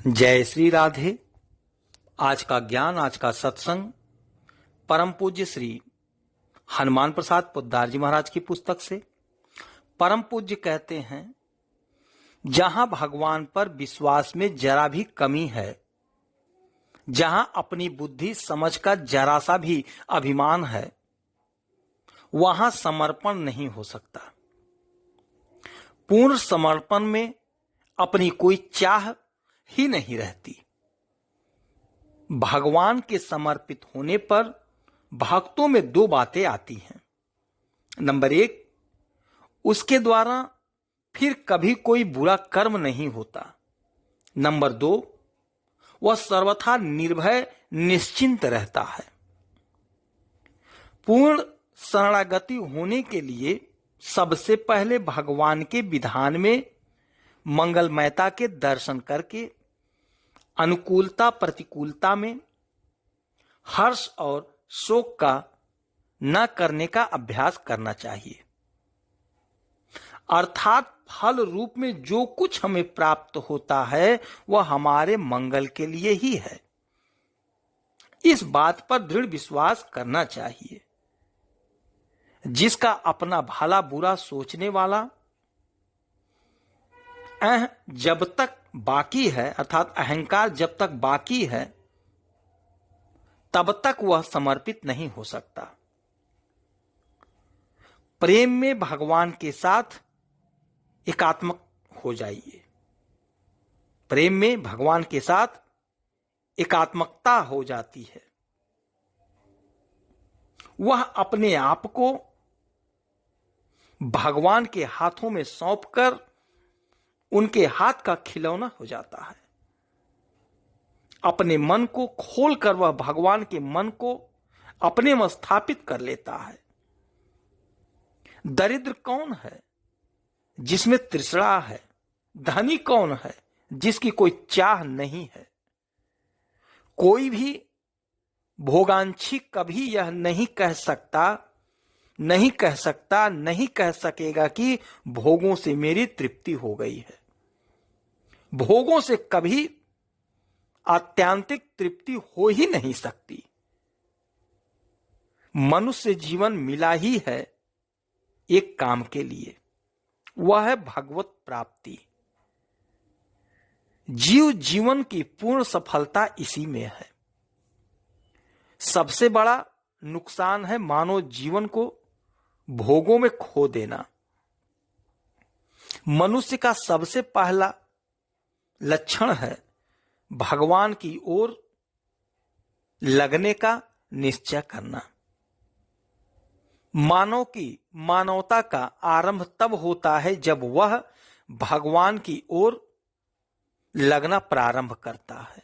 जय श्री राधे। आज का ज्ञान, आज का सत्संग परम पूज्य श्री हनुमान प्रसाद पोद्दार जी महाराज की पुस्तक से। परम पूज्य कहते हैं, जहां भगवान पर विश्वास में जरा भी कमी है, जहां अपनी बुद्धि समझ का जरा सा भी अभिमान है, वहां समर्पण नहीं हो सकता। पूर्ण समर्पण में अपनी कोई चाह ही नहीं रहती। भगवान के समर्पित होने पर भक्तों में दो बातें आती हैं। नंबर एक, उसके द्वारा फिर कभी कोई बुरा कर्म नहीं होता। नंबर दो, वह सर्वथा निर्भय निश्चिंत रहता है। पूर्ण शरणागति होने के लिए सबसे पहले भगवान के विधान में मंगलमयता के दर्शन करके अनुकूलता प्रतिकूलता में हर्ष और शोक का न करने का अभ्यास करना चाहिए। अर्थात फल रूप में जो कुछ हमें प्राप्त होता है वह हमारे मंगल के लिए ही है। इस बात पर दृढ़ विश्वास करना चाहिए। जिसका अपना भला बुरा सोचने वाला जब तक बाकी है, अर्थात अहंकार जब तक बाकी है, तब तक वह समर्पित नहीं हो सकता। प्रेम में भगवान के साथ एकात्मक हो जाइए। प्रेम में भगवान के साथ एकात्मकता हो जाती है। वह अपने आप को भगवान के हाथों में सौंपकर उनके हाथ का खिलौना हो जाता है। अपने मन को खोलकर वह भगवान के मन को अपने में स्थापित कर लेता है। दरिद्र कौन है जिसमें तृष्णा है? धनी कौन है जिसकी कोई चाह नहीं है? कोई भी भोगांछी कभी यह नहीं कह सकेगा कि भोगों से मेरी तृप्ति हो गई है। भोगों से कभी आत्यांतिक तृप्ति हो ही नहीं सकती। मनुष्य जीवन मिला ही है एक काम के लिए, वह है भगवत प्राप्ति। जीवन की पूर्ण सफलता इसी में है। सबसे बड़ा नुकसान है मानव जीवन को भोगों में खो देना। मनुष्य का सबसे पहला लक्षण है भगवान की ओर लगने का निश्चय करना। मानव की मानवता का आरंभ तब होता है जब वह भगवान की ओर लगना प्रारंभ करता है।